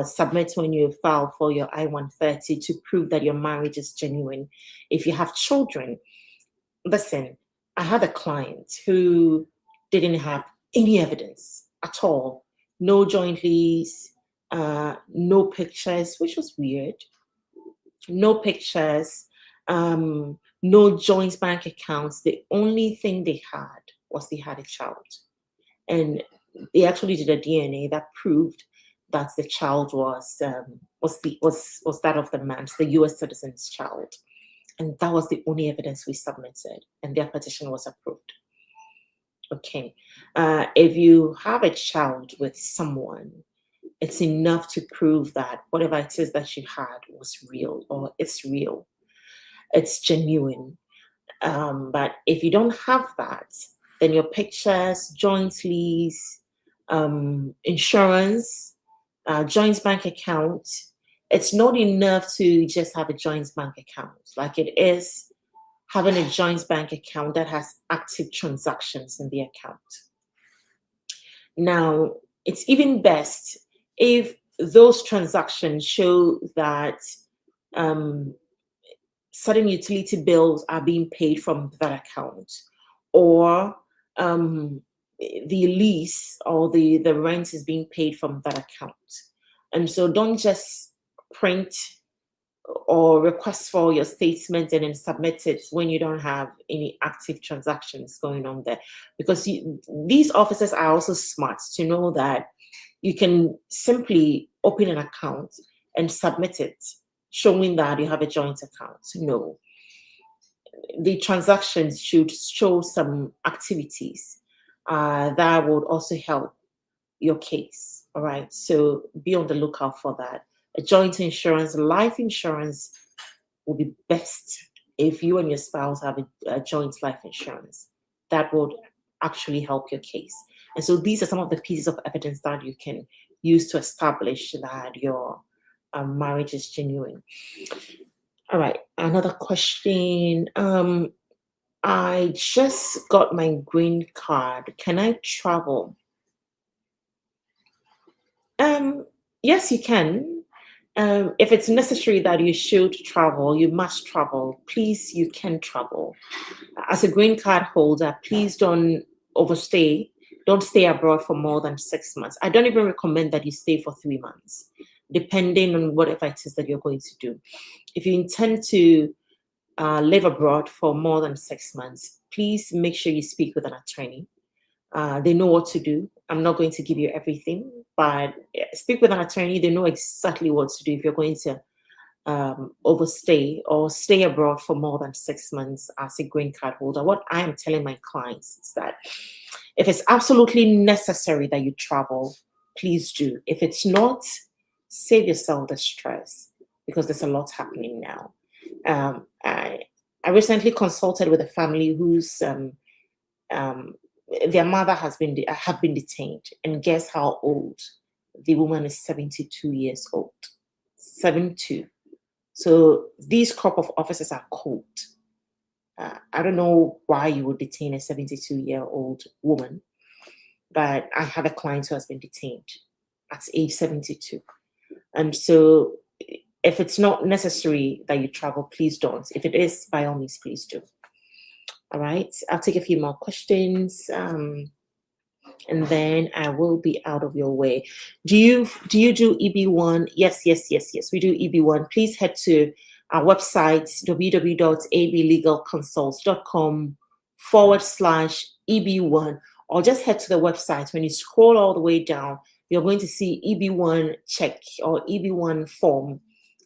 submit when you file for your I-130 to prove that your marriage is genuine. If you have children, listen, I had a client who didn't have any evidence at all. No joint lease, no pictures, which was weird. No pictures, no joint bank accounts. The only thing they had was they had a child. And they actually did a DNA that proved that the child was that of the man's, the US citizen's child. And that was the only evidence we submitted, and their petition was approved. Okay. If you have a child with someone, it's enough to prove that whatever it is that you had was real, or it's real, it's genuine. But if you don't have that, then your pictures, joint lease, insurance, joint bank account, it's not enough to just have a joint bank account. Like it is having a joint bank account that has active transactions in the account. Now, it's even best if those transactions show that certain utility bills are being paid from that account, or the lease or the rent is being paid from that account. And so don't just print or request for your statement and then submit it when you don't have any active transactions going on there, because these officers are also smart to know that you can simply open an account and submit it showing that you have a joint account. No, the transactions should show some activities that would also help your case. All right, so be on the lookout for that. A joint insurance, life insurance will be best if you and your spouse have a joint life insurance. That would actually help your case. And so these are some of the pieces of evidence that you can use to establish that your marriage is genuine. All right, another question. I just got my green card. Can I travel? Yes, you can. If it's necessary that you should travel, you must travel. Please, you can travel. As a green card holder, please don't overstay. Don't stay abroad for more than 6 months. I don't even recommend that you stay for 3 months, depending on whatever it is that you're going to do. If you intend to live abroad for more than 6 months, please make sure you speak with an attorney. They know what to do. I'm not going to give you everything, but speak with an attorney. They know exactly what to do if you're going to overstay or stay abroad for more than 6 months as a green card holder. What I am telling my clients is that if it's absolutely necessary that you travel, please do. If it's not, save yourself the stress, because there's a lot happening now. I recently consulted with a family whose their mother have been detained, and guess how old? The woman is 72 years old. 72. So these crop of officers are cold. I don't know why you would detain a 72-year-old woman, but I have a client who has been detained at age 72. And so if it's not necessary that you travel, please don't. If it is, by all means, please do. All right, I'll take a few more questions, and then I will be out of your way. Do you do EB1? Yes, we do EB1. Please head to Our website, www.ablegalconsults.com/EB1, or just head to the website. When you scroll all the way down, you're going to see EB1 check or EB1 form.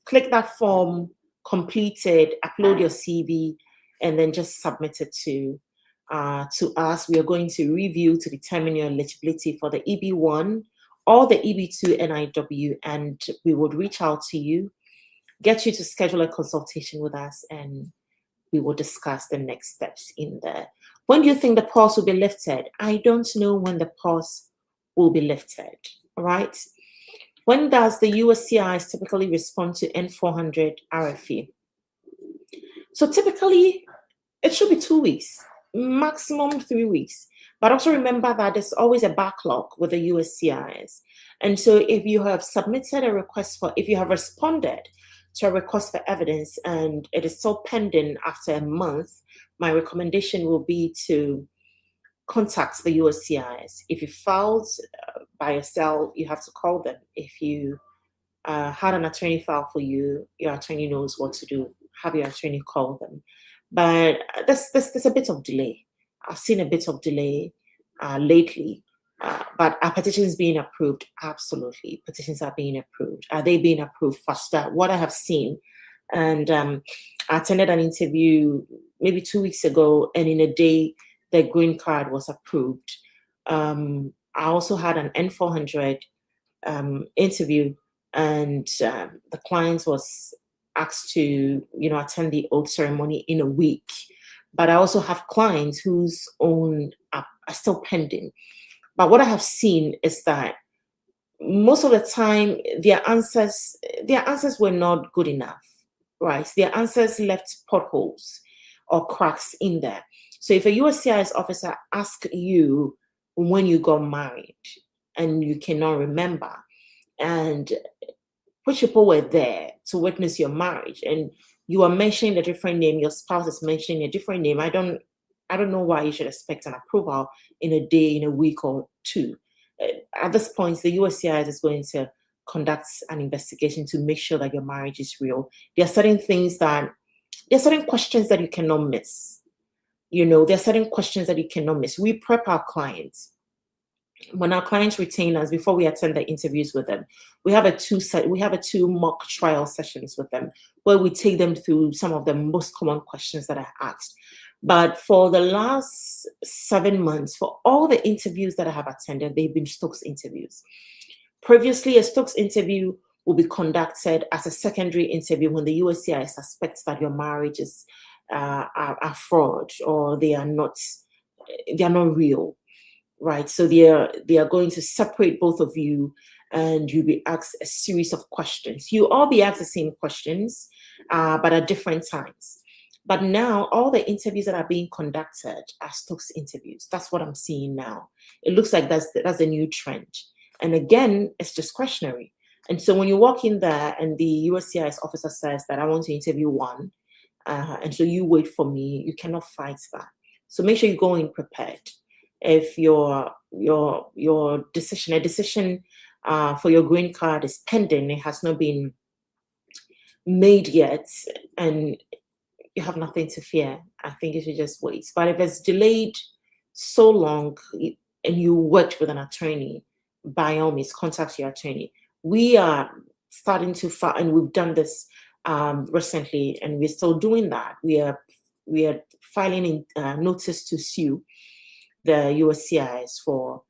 Click that form, complete it, upload your CV, and then just submit it to us. We are going to review to determine your eligibility for the EB1 or the EB2 NIW, and we would reach out to you, get you to schedule a consultation with us, and we will discuss the next steps in there. When do you think the pause will be lifted? I don't know when the pause will be lifted, all right? When does the USCIS typically respond to N400 RFE? So typically, it should be 2 weeks, maximum 3 weeks. But also remember that there's always a backlog with the USCIS. And so if you have submitted a request if you have responded to a request for evidence and it is still pending after a month, my recommendation will be to contact the USCIS. If you filed by yourself, you have to call them. If you had an attorney file for you, your attorney knows what to do. Have your attorney call them. But there's a bit of delay. I've seen a bit of delay lately. But are petitions being approved? Absolutely. Petitions are being approved. Are they being approved faster? What I have seen, and I attended an interview maybe 2 weeks ago, and in a day, the green card was approved. I also had an N400 interview, and the client was asked to, attend the oath ceremony in a week. But I also have clients whose own are still pending. But what I have seen is that most of the time their answers were not good enough, right? Their answers left potholes or cracks in there. So if a USCIS officer asks you when you got married and you cannot remember, and which people were there to witness your marriage, and you are mentioning a different name, your spouse is mentioning a different name, I don't know why you should expect an approval in a day, in a week or two. At this point, the USCIS is going to conduct an investigation to make sure that your marriage is real. There are certain questions that you cannot miss. There are certain questions that you cannot miss. We prep our clients. When our clients retain us, before we attend the interviews with them, we have a two mock trial sessions with them where we take them through some of the most common questions that are asked. But for the last 7 months, for all the interviews that I have attended, they've been Stokes interviews. Previously, a Stokes interview will be conducted as a secondary interview when the USCIS suspects that your marriages are fraud or they are not real. Right, so they are going to separate both of you, and you'll be asked a series of questions. You all be asked the same questions, but at different times. But now all the interviews that are being conducted are Stokes interviews. That's what I'm seeing now. It looks like that's a new trend. And again, it's discretionary. And so when you walk in there and the USCIS officer says that I want to interview one, and so you wait for me, you cannot fight that. So make sure you go in prepared. If your decision for your green card is pending, it has not been made yet, and you have nothing to fear, I think you should just wait. But if it's delayed so long and you worked with an attorney, by all means, contact your attorney. We are starting to file, and we've done this recently, and we're still doing that. We are filing in notice to sue the USCIS for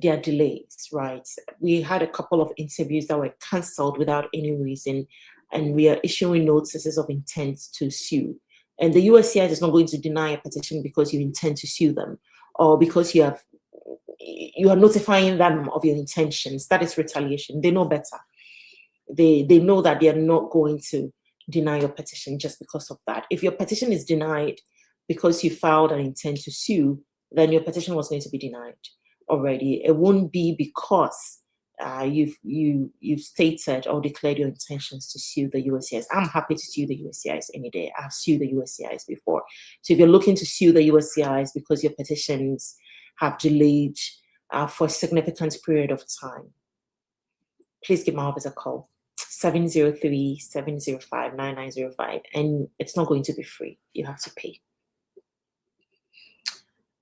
their delays, right? We had a couple of interviews that were cancelled without any reason, and we are issuing notices of intent to sue. And the USCIS is not going to deny a petition because you intend to sue them or because you are notifying them of your intentions. That is retaliation. They know better. They know that they are not going to deny your petition just because of that. If your petition is denied because you filed an intent to sue, then your petition was going to be denied already. It won't be because you've stated or declared your intentions to sue the USCIS. I'm happy to sue the USCIS any day. I've sued the USCIS before. So if you're looking to sue the USCIS because your petitions have delayed for a significant period of time, please give my office a call. 703-705-9905, and it's not going to be free. You have to pay.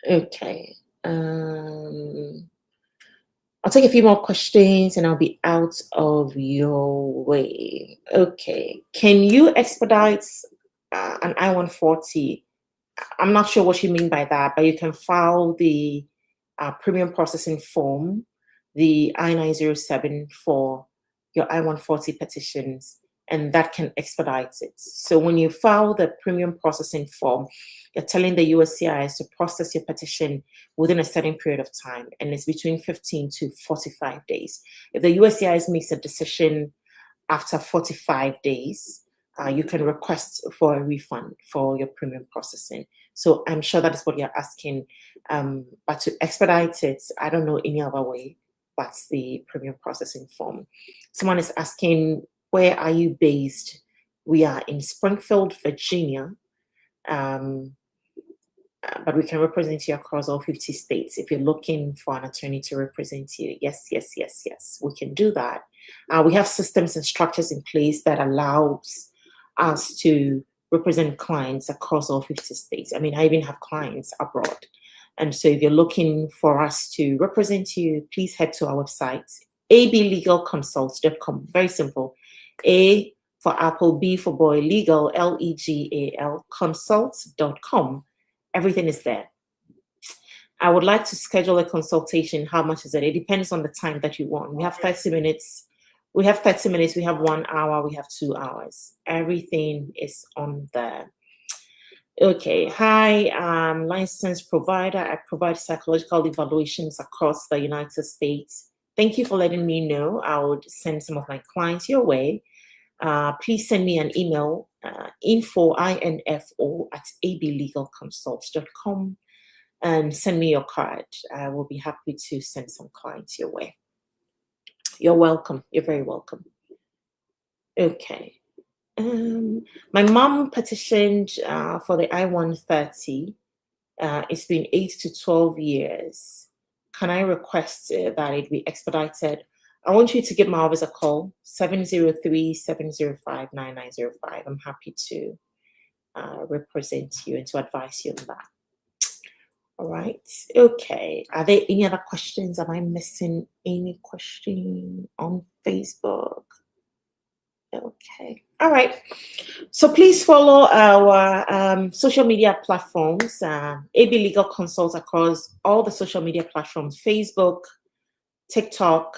Okay. I'll take a few more questions and I'll be out of your way. Okay. Can you expedite an I-140? I'm not sure what you mean by that, but you can file the premium processing form, the I-907 for your I-140 petitions, and that can expedite it. So when you file the premium processing form, you're telling the USCIS to process your petition within a certain period of time, and it's between 15 to 45 days. If the USCIS makes a decision after 45 days, you can request for a refund for your premium processing. So I'm sure that is what you're asking. But to expedite it, I don't know any other way but the premium processing form. Someone is asking, where are you based? We are in Springfield, Virginia. But we can represent you across all 50 states. If you're looking for an attorney to represent you, yes, we can do that. We have systems and structures in place that allows us to represent clients across all 50 states. I mean, I even have clients abroad. And so if you're looking for us to represent you, please head to our website, ablegalconsult.com. Very simple. A for Apple, B for boy, legal, Legal, consult.com. Everything is there. I would like to schedule a consultation. How much is it? It depends on the time that you want. We have 30 minutes. We have 30 minutes. We have 1 hour. We have 2 hours. Everything is on there. Okay. Hi, I'm licensed provider. I provide psychological evaluations across the United States. Thank you for letting me know. I would send some of my clients your way. Please send me an email, info at ablegalconsult.com, and send me your card. I will be happy to send some clients your way. You're welcome. You're very welcome. Okay. My mom petitioned for the I-130. It's been 8 to 12 years. Can I request that it be expedited? I want you to give my office a call, 703-705-9905. I'm happy to represent you and to advise you on that. All right. Okay. Are there any other questions? Am I missing any question on Facebook? Okay. All right. So please follow our social media platforms, AB Legal Consult across all the social media platforms, Facebook, TikTok,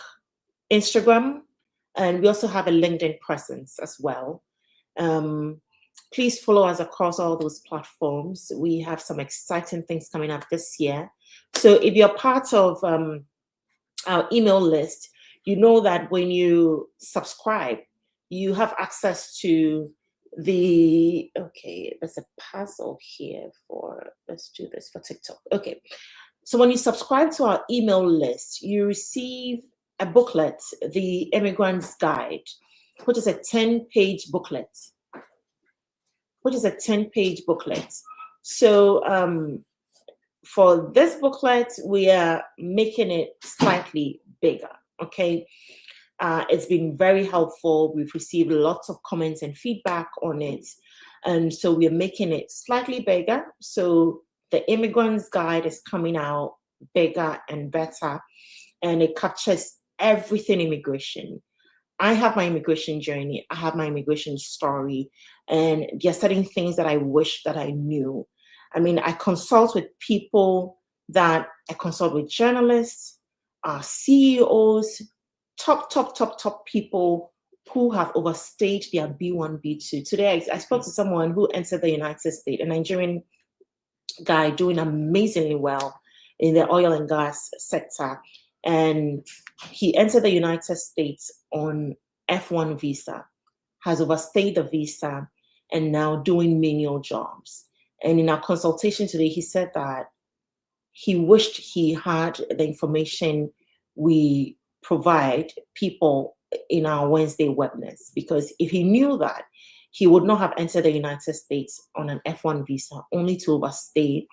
Instagram, and we also have a LinkedIn presence as well. Please follow us across all those platforms. We have some exciting things coming up this year. So if you're part of our email list, you know that when you subscribe, you have access to the, okay, there's a puzzle here for, let's do this for TikTok. Okay. So when you subscribe to our email list, you receive a booklet, the Immigrant's Guide, which is a 10-page booklet. So for this booklet, we are making it slightly bigger, okay? It's been very helpful. We've received lots of comments and feedback on it. And so we're making it slightly bigger. So the Immigrant's Guide is coming out bigger and better, and it captures everything immigration. I have my immigration journey. I have my immigration story, and there are certain things that I wish that I knew. I mean, I consult with people I consult with journalists, CEOs, top people who have overstayed their B1, B2. Today, I spoke to someone who entered the United States, a Nigerian guy doing amazingly well in the oil and gas sector. And he entered the United States on F1 visa, has overstayed the visa, and now doing menial jobs. And in our consultation today, he said that he wished he had the information we provide people in our Wednesday webinars, because if he knew that, he would not have entered the United States on an F1 visa, only to overstay.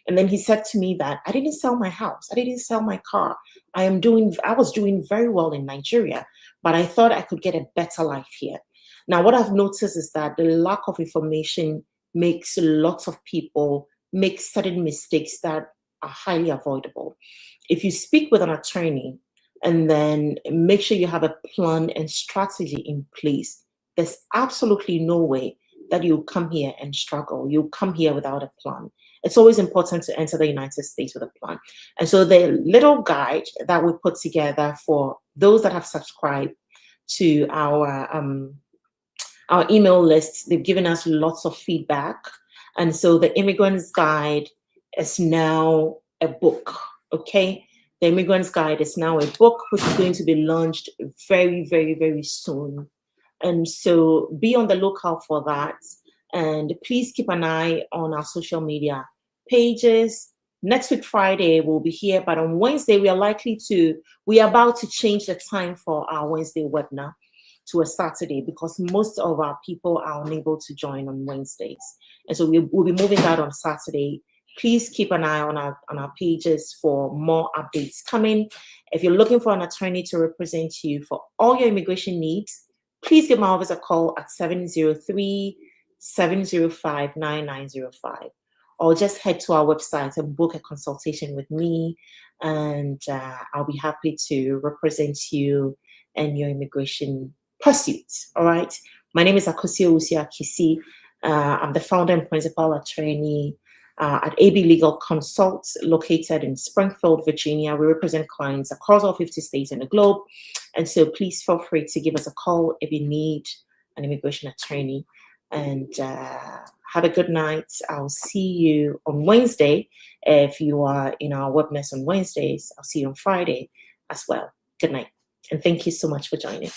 And then he said to me that I didn't sell my house, I didn't sell my car. I was doing very well in Nigeria, but I thought I could get a better life here. Now, what I've noticed is that the lack of information makes lots of people make certain mistakes that are highly avoidable. If you speak with an attorney and then make sure you have a plan and strategy in place, there's absolutely no way that you'll come here and struggle. You'll come here without a plan. It's always important to enter the United States with a plan. And so the little guide that we put together for those that have subscribed to our email list, they've given us lots of feedback. And so the Immigrant's Guide is now a book, okay? The Immigrant's Guide is now a book, which is going to be launched very, very, very soon. And so be on the lookout for that. And please keep an eye on our social media pages. Next week, Friday, we'll be here. But on Wednesday, we are about to change the time for our Wednesday webinar to a Saturday, because most of our people are unable to join on Wednesdays. And so we'll be moving that on Saturday. Please keep an eye on our pages for more updates coming. If you're looking for an attorney to represent you for all your immigration needs, please give my office a call at 703-705-9905. Or just head to our website and book a consultation with me, and I'll be happy to represent you and your immigration pursuit. All right. My name is Akosi Owusu-Akisi. I'm the founder and principal attorney at AB Legal Consults, located in Springfield, Virginia. We represent clients across all 50 states in the globe. And so please feel free to give us a call if you need an immigration attorney. And have a good night. I'll see you on Wednesday. If you are in our webinars on Wednesdays, I'll see you on Friday as well. Good night. And thank you so much for joining.